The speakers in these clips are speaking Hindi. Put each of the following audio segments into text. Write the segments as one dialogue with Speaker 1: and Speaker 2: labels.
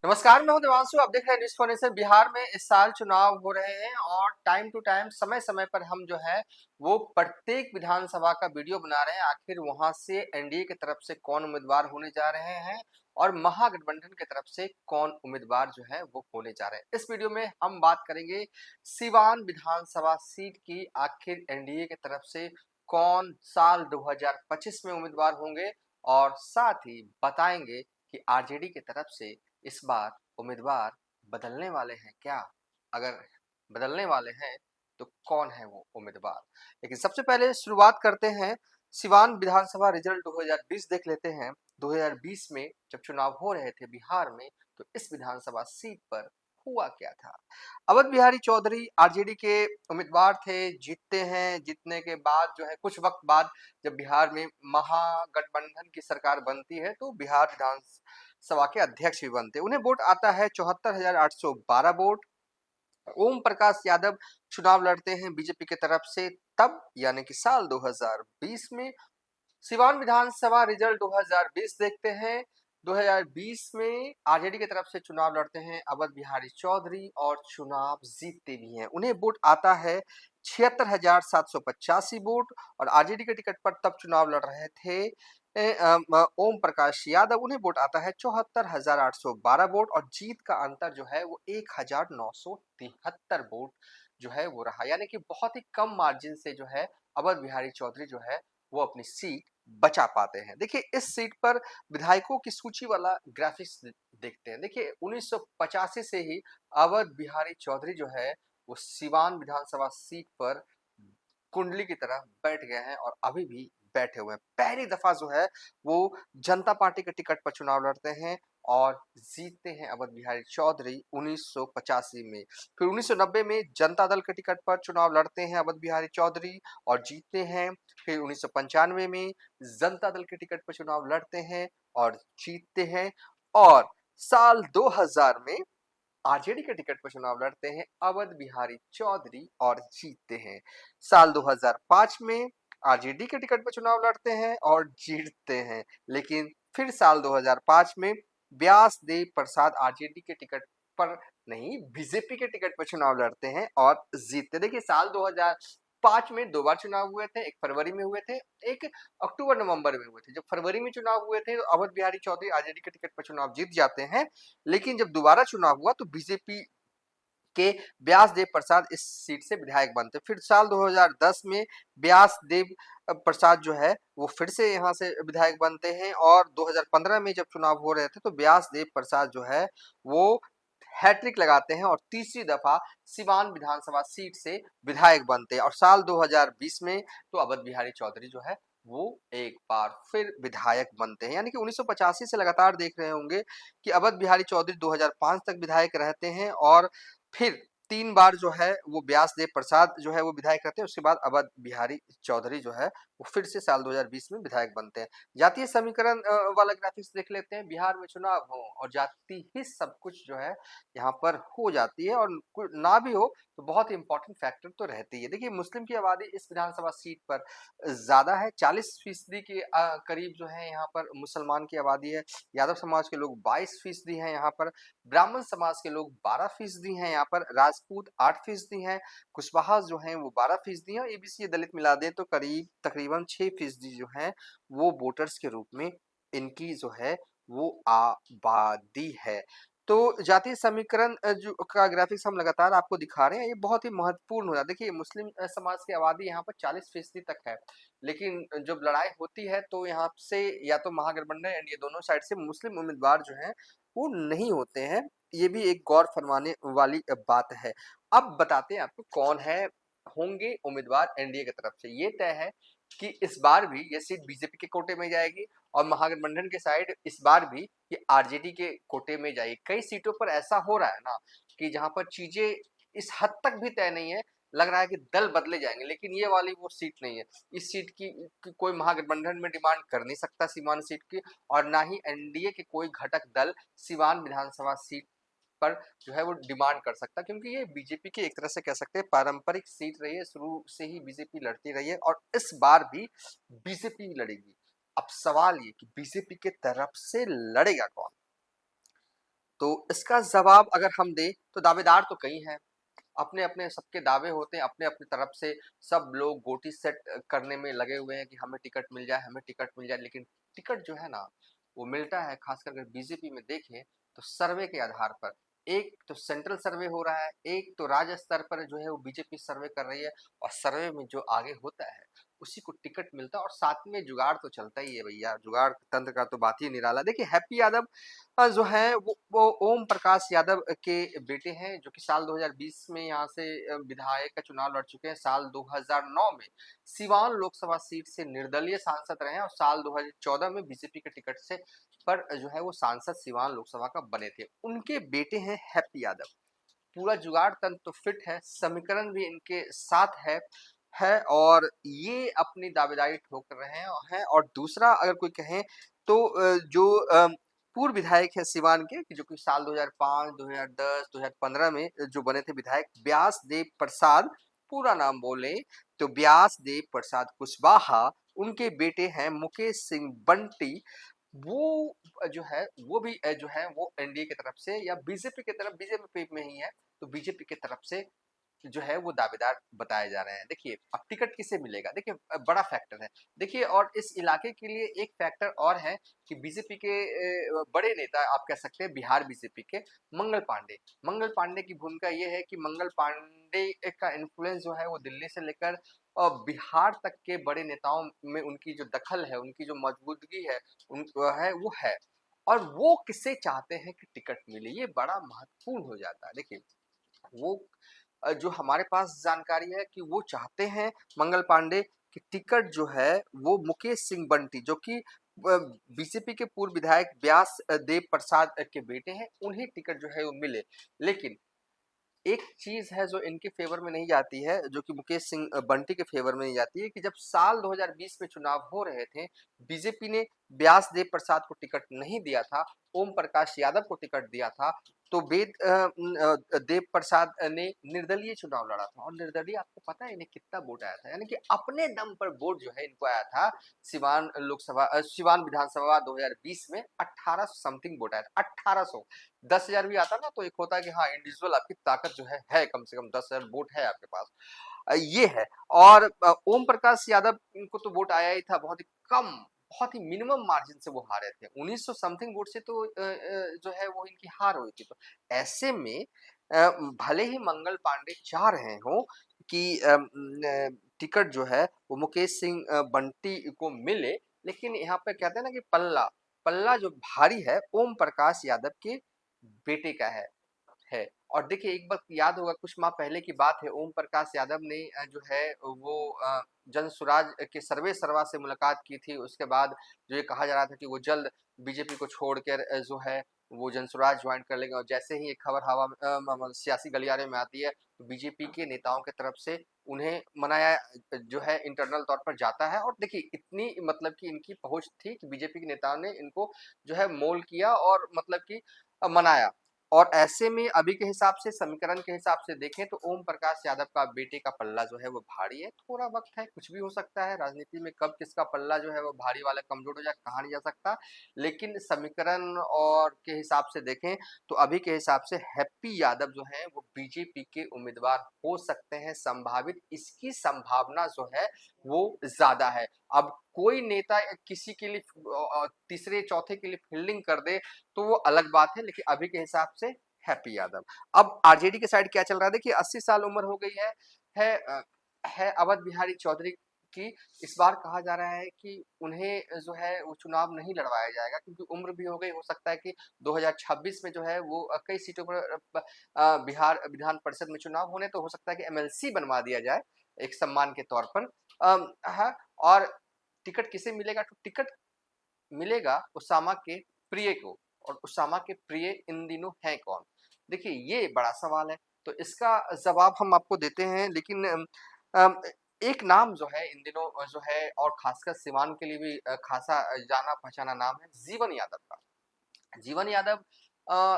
Speaker 1: नमस्कार, मैं हूं देवांशु। आप देख रहे हैं न्यूज़ फॉर नेशन। बिहार में इस साल चुनाव हो रहे हैं और टाइम टू टाइम समय-समय पर हम जो है वो प्रत्येक विधानसभा का वीडियो बना रहे हैं। आखिर वहां से एनडीए की तरफ से कौन उम्मीदवार होने जा रहे हैं और महागठबंधन की तरफ से कौन उम्मीदवार जो है वो होने जा रहे हैं। इस वीडियो में हम बात करेंगे सीवान विधानसभा सीट की। आखिर एनडीए की तरफ से कौन साल 2025 में उम्मीदवार होंगे और साथ ही बताएंगे कि आरजेडी की तरफ से इस बार उम्मीदवार बदलने वाले हैं क्या? अगर बदलने वाले हैं तो कौन है वो उम्मीदवार? लेकिन सबसे पहले शुरुआत करते हैं सिवान विधानसभा रिजल्ट 2020 देख लेते हैं। 2020 में जब चुनाव हो रहे थे बिहार में, तो इस विधानसभा सीट पर हुआ क्या था? अवध बिहारी चौधरी आरजेडी के उम्मीदवार थे, जीतते हैं। जीतने के बाद जो है कुछ वक्त बाद जब बिहार में महागठबंधन की सरकार बनती है तो बिहार विधान सभा के अध्यक्ष भी बनते हैं। उन्हें वोट आता है 74,812 वोट। ओम प्रकाश यादव चुनाव लड़ते हैं बीजेपी की तरफ से, तब यानी कि साल 2020 में। सिवान विधानसभा रिजल्ट 2020 देखते हैं। 2020 में आरजेडी की तरफ से चुनाव लड़ते हैं अवध बिहारी चौधरी और चुनाव जीतते भी हैं। उन्हें वोट आता है 76,785 वोट और आरजेडी के टिकट पर तब चुनाव लड़ रहे थे ओम प्रकाश यादव। उन्हें वोट आता है 74,812 वोट और जीत का अंतर जो है वो 1,973 वोट जो है वो रहा, यानी कि बहुत ही कम मार्जिन से जो है अवध बिहारी चौधरी जो है वो अपनी सीट बचा पाते हैं। देखिए इस सीट पर विधायकों की सूची वाला ग्राफिक्स देखते हैं। देखिए 1985 से ही अवध बिहारी चौधरी जो है वो सिवान विधानसभा सीट पर कुंडली की तरह बैठ गए हैं और अभी भी बैठे हुए हैं। पहली दफा जो है वो जनता पार्टी के टिकट पर चुनाव लड़ते हैं और जीतते हैं अवध बिहारी चौधरी 1985 में। फिर 1990 में जनता दल के टिकट पर चुनाव लड़ते हैं अवध बिहारी चौधरी और जीतते हैं। फिर 1995 में जनता दल के टिकट पर चुनाव लड़ते हैं और जीतते हैं। और साल 2000 में आरजेडी के टिकट पर चुनाव लड़ते हैं अवध बिहारी चौधरी और जीतते हैं। साल 2005 में आरजेडी के टिकट पर चुनाव लड़ते हैं और जीतते हैं। लेकिन फिर साल 2005 में व्यासदेव प्रसाद आरजेडी के टिकट पर नहीं, बीजेपी के टिकट पर चुनाव लड़ते हैं और जीतते। देखिए साल 2005 में दो बार चुनाव हुए थे, एक फरवरी में हुए थे, एक अक्टूबर नवंबर में हुए थे। जब फरवरी में चुनाव हुए थे तो अवध बिहारी चौधरी आरजेडी के टिकट पर चुनाव जीत जाते हैं। लेकिन जब दोबारा चुनाव हुआ तो बीजेपी के व्यासदेव प्रसाद इस सीट से विधायक बनते। फिर साल 2010 में व्यासदेव प्रसाद जो है वो फिर से यहाँ से विधायक बनते हैं और 2015 में जब चुनाव हो रहे थे तो व्यासदेव प्रसाद जो है वो हैट्रिक लगाते हैं और तीसरी दफा सिवान विधानसभा सीट से विधायक बनते हैं। और साल 2020 में तो अवध बिहारी चौधरी जो है वो एक बार फिर विधायक बनते हैं। यानी कि 1985 से लगातार देख रहे होंगे कि अवध बिहारी चौधरी 2005 तक विधायक रहते हैं और फिर 3 बार जो है वो व्यासदेव प्रसाद जो है वो विधायक रहते हैं। उसके बाद अवध बिहारी चौधरी जो है वो फिर से साल 2020 में विधायक बनते हैं। जातीय समीकरण वाला ग्राफिक्स देख लेते हैं। बिहार में चुनाव हो और जाति ही सब कुछ जो है यहाँ पर हो जाती है और ना भी हो तो बहुत इंपॉर्टेंट फैक्टर तो रहती है। देखिए मुस्लिम की आबादी इस विधानसभा सीट पर ज्यादा है, 40% के करीब जो है यहाँ पर मुसलमान की आबादी है। यादव समाज के लोग 22% हैं यहाँ पर, ब्राह्मण समाज के लोग 12% हैं यहाँ पर, राजपूत 8% हैं, कुशवाहा जो हैं वो 12% हैं और एबीसी दलित मिला दें तो करीब तकरीबन 6% जो हैं वो वोटर्स के रूप में इनकी जो है वो आबादी है। तो जातीय समीकरण जो का ग्राफिक्स हम लगातार आपको दिखा रहे हैं, ये बहुत ही महत्वपूर्ण हो जाता है। देखिए मुस्लिम समाज की आबादी यहाँ पर 40% तक है, लेकिन जब लड़ाई होती है तो यहाँ से या तो महागठबंधन एनडीए दोनों साइड से मुस्लिम उम्मीदवार जो हैं वो नहीं होते हैं। ये भी एक गौर फरमाने वाली बात है। अब बताते हैं आपको कौन है होंगे उम्मीदवार एनडीए की तरफ से। ये तय है कि इस बार भी ये सीट बीजेपी के कोटे में जाएगी और महागठबंधन के साइड इस बार भी ये आरजेडी के कोटे में जाएगी। कई सीटों पर ऐसा हो रहा है ना कि जहां पर चीजें इस हद तक भी तय नहीं है, लग रहा है कि दल बदले जाएंगे, लेकिन ये वाली वो सीट नहीं है। इस सीट की कोई महागठबंधन में डिमांड कर नहीं सकता सीवान सीट की, और ना ही एनडीए के कोई घटक दल सिवान विधानसभा सीट पर जो है वो डिमांड कर सकता, क्योंकि ये बीजेपी की एक तरह से कह सकते हैं पारंपरिक सीट रही है। शुरू से ही बीजेपी लड़ती रही है और इस बार भी बीजेपी लड़ेगी। अब सवाल ये कि बीजेपी के तरफ से लड़ेगा कौन? तो इसका जवाब अगर हम दें तो दावेदार तो कई हैं, अपने-अपने सबके दावे होते हैं, अपने-अपने तरफ से सब लोग गोटी सेट करने में लगे हुए हैं कि हमें टिकट मिल जाए, हमें टिकट मिल जाए। लेकिन टिकट जो है ना, वो मिलता है खासकर अगर बीजेपी में देखें तो सर्वे के आधार पर। एक तो सेंट्रल सर्वे हो रहा है, एक तो राज्य स्तर पर जो है वो बीजेपी सर्वे कर रही है और सर्वे में जो आगे होता है, उसी को टिकट मिलता है और साथ में जुगाड़ तो चलता ही है भैया, जुगाड़ तंत्र का तो बात ही निराला। देखिए हैप्पी यादव जो है वो ओम प्रकाश यादव के बेटे हैं जो कि साल 2020 में यहाँ से विधायक का चुनाव लड़ चुके हैं। साल 2009 में सिवान लोकसभा सीट से निर्दलीय सांसद रहे हैं और साल 2014 में बीजेपी के टिकट से पर जो है वो सांसद सिवान लोकसभा का बने थे। उनके बेटे हैं हैप्पी यादव। पूरा जुगाड़ तंत्र तो फिट है, समीकरण भी इनके साथ है और ये अपनी दावेदारी ठोक रहे हैं और दूसरा अगर कोई कहे तो जो पूर्व विधायक है सिवान के कि जो कि साल 2005, 2010, 2015 में जो बने थे विधायक व्यासदेव प्रसाद, पूरा नाम बोले तो व्यासदेव प्रसाद कुशवाहा, उनके बेटे हैं मुकेश सिंह बंटी। वो जो है वो भी जो है वो एनडीए की तरफ से या बीजेपी की तरफ बीजेपी में ही है, तो बीजेपी की तरफ से जो है वो दावेदार बताए जा रहे हैं। देखिए अब टिकट किसे मिलेगा, देखिए बड़ा फैक्टर है। देखिए और इस इलाके के लिए एक फैक्टर और है कि बीजेपी के बड़े नेता आप कह सकते हैं बिहार बीजेपी के मंगल पांडे। मंगल पांडे की भूमिका ये है कि मंगल पांडे का इन्फ्लुएंस जो है वो दिल्ली से लेकर बिहार तक के बड़े नेताओं में उनकी जो दखल है, उनकी जो मौजूदगी है, उन है वो है। और वो किसे चाहते हैं कि टिकट मिले, ये बड़ा महत्वपूर्ण हो जाता है। देखिए वो जो हमारे पास जानकारी है कि वो चाहते हैं मंगल पांडे कि टिकट जो है वो मुकेश सिंह बंटी जो कि बीजेपी के पूर्व विधायक व्यास देव प्रसाद के बेटे हैं, उन्हें टिकट जो है वो मिले। लेकिन एक चीज है जो इनके फेवर में नहीं जाती है, जो कि मुकेश सिंह बंटी के फेवर में नहीं जाती है कि जब साल 2020 में चुनाव हो रहे थे, बीजेपी ने व्यासदेव प्रसाद को टिकट नहीं दिया था, ओम प्रकाश यादव को टिकट दिया था, तो देव प्रसाद ने निर्दलीय चुनाव लड़ा था और निर्दलीय आपको पता है इन्हें कितना वोट आया था, यानी कि अपने दम पर वोट जो है इनको आया था। सिवान विधानसभा 2020 में 1800 समथिंग वोट आया था, 1800। 10,000 भी आता ना तो एक होता है कि हाँ इंडिविजुअल आपकी ताकत जो है कम से कम 10,000 वोट है आपके पास। ये है और ओम प्रकाश यादव इनको तो वोट आया ही था बहुत ही कम, बहुत ही मिनिमम मार्जिन से वो हारे थे 1900 समथिंग वोट से, तो जो है वो इनकी हार हुई थी। तो ऐसे में भले ही मंगल पांडे चाह रहे हो कि टिकट जो है वो मुकेश सिंह बंटी को मिले, लेकिन यहाँ पे कहते हैं ना कि पल्ला पल्ला जो भारी है ओम प्रकाश यादव के बेटे का है। और देखिए एक बात याद होगा कुछ माह पहले की बात है, ओम प्रकाश यादव ने जो है वो जन स्वराज के सर्वे सर्वा से मुलाकात की थी। उसके बाद जो ये कहा जा रहा था कि वो जल्द बीजेपी को छोड़कर जो है वो जन स्वराज ज्वाइन कर लेंगे और जैसे ही ये खबर हवा में सियासी गलियारे में आती है तो बीजेपी के नेताओं की तरफ से उन्हें मनाया जो है इंटरनल तौर पर जाता है। और देखिए इतनी मतलब कि इनकी पहुंच थी कि बीजेपी के नेताओं ने इनको जो है मोल किया और मतलब कि मनाया। और ऐसे में अभी के हिसाब से समीकरण के हिसाब से देखें तो ओम प्रकाश यादव का बेटे का पल्ला जो है वो भारी है, थोड़ा वक्त है, कुछ भी हो सकता है राजनीति में, कब किसका पल्ला जो है वो भारी वाला कमजोर हो जाए कहा नहीं जा सकता। लेकिन समीकरण और के हिसाब से देखें तो अभी के हिसाब से हैप्पी यादव जो है वो बीजेपी के उम्मीदवार हो सकते हैं, संभावित इसकी संभावना जो है वो ज्यादा है। अब कोई नेता किसी के लिए तीसरे चौथे के लिए फील्डिंग कर दे तो वो अलग बात है, लेकिन अभी के हिसाब से हैप्पी यादव। अब आरजेडी के साइड क्या चल रहा है, देखिए 80 साल उम्र हो गई है है अवध बिहारी चौधरी की। इस बार कहा जा रहा है कि उन्हें जो है वो चुनाव नहीं लड़वाया जाएगा क्योंकि उम्र भी हो गई, हो सकता है कि 2026 में जो है वो कई सीटों पर बिहार विधान परिषद में चुनाव होने, तो हो सकता है कि एमएलसी बनवा दिया जाए एक सम्मान के तौर पर। हाँ, और टिकट किसे मिलेगा, तो टिकट मिलेगा उसामा के प्रिय को। और उसामा के प्रिय इन दिनों हैं कौन? देखिए ये बड़ा सवाल है, तो इसका जवाब हम आपको देते हैं, लेकिन अम, एक नाम जो है इन दिनों जो है और खासकर सिवान के लिए भी खासा जाना पहचाना नाम है जीवन यादव का। जीवन यादव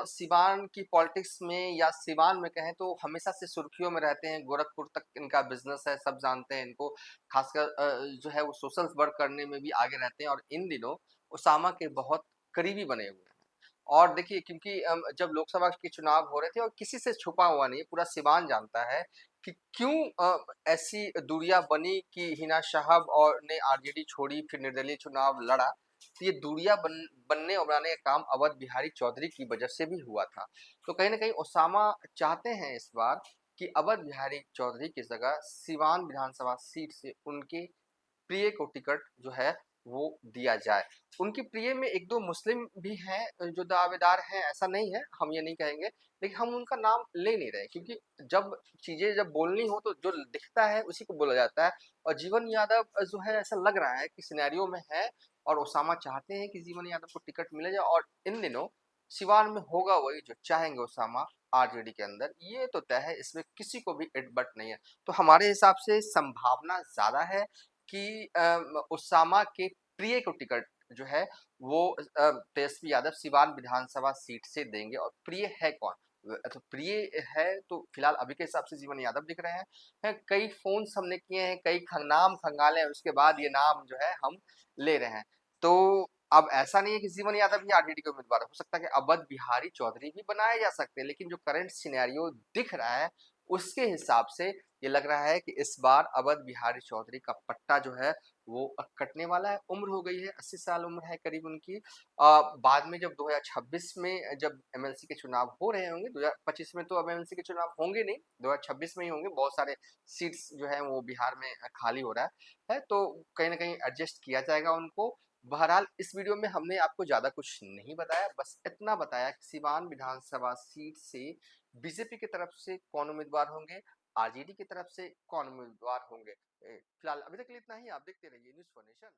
Speaker 1: सिवान की पॉलिटिक्स में या सिवान में कहें तो हमेशा से सुर्खियों में रहते हैं, गोरखपुर तक इनका बिजनेस है, सब जानते हैं इनको, खासकर जो है वो सोशल वर्क करने में भी आगे रहते हैं और इन दिनों उसामा के बहुत करीबी बने हुए हैं। और देखिए क्योंकि जब लोकसभा के चुनाव हो रहे थे और किसी से छुपा हुआ नहीं है, पूरा सीवान जानता है कि क्यों ऐसी दूरियां बनी कि हिना साहब और ने आरजेडी छोड़ी, फिर निर्दलीय चुनाव लड़ा। तो ये दूरियां बनने और बनाने का काम अवध बिहारी चौधरी की वजह से भी हुआ था। तो कहीं ना कहीं ओसामा चाहते हैं इस बार कि अवध बिहारी चौधरी की जगह सिवान विधानसभा सीट से उनके प्रिय को टिकट जो है वो दिया जाए। उनकी प्रिय में 1-2 मुस्लिम भी हैं जो दावेदार हैं, ऐसा नहीं है, हम ये नहीं कहेंगे, लेकिन हम उनका नाम ले नहीं रहे क्योंकि जब चीज़ें जब बोलनी हो तो जो दिखता है उसी को बोला जाता है। और जीवन यादव जो है ऐसा लग रहा है कि सिनेरियो में है और ओसामा चाहते हैं कि जीवन यादव को टिकट मिले जाए और इन दिनों सिवान में होगा वही जो चाहेंगे ओसामा आरजेडी के अंदर, ये तो तय है, इसमें किसी को भी इट-बट नहीं है। तो हमारे हिसाब से संभावना ज़्यादा है कि उसामा के प्रिय को टिकट जो है वो तेजस्वी यादव सिवान विधानसभा सीट से देंगे। और प्रिय है कौन? तो प्रिय है तो फिलहाल अभी के हिसाब से जीवन यादव दिख रहे हैं। कई फोन्स हमने किए हैं, कई नाम खंगाले हैं, उसके बाद ये नाम जो है हम ले रहे हैं। तो अब ऐसा नहीं है कि जीवन यादव ही आरजेडी के उम्मीदवार है, हो सकता है कि अवध बिहारी चौधरी भी बनाए जा सकते हैं, लेकिन जो करंट सिनेरियो दिख रहा है उसके हिसाब से ये लग रहा है कि इस बार अवध बिहारी चौधरी का पट्टा जो है वो कटने वाला है। उम्र हो गई है, 80 साल उम्र है करीब उनकी। बाद में जब 2026 में जब एमएलसी के चुनाव हो रहे होंगे, 2025 में तो अब एमएलसी के चुनाव होंगे नहीं, 2026 में ही होंगे। बहुत सारे सीट्स जो है वो बिहार में खाली हो रहा है, तो कहीं ना कहीं एडजस्ट किया जाएगा उनको। बहरहाल इस वीडियो में हमने आपको ज्यादा कुछ नहीं बताया, बस इतना बताया कि सिवान विधानसभा सीट से बीजेपी की तरफ से कौन उम्मीदवार होंगे, आरजेडी की तरफ से कौन उम्मीदवार होंगे। फिलहाल अभी तक के लिए इतना ही। आप देखते रहिए न्यूज़ फॉर नेशन।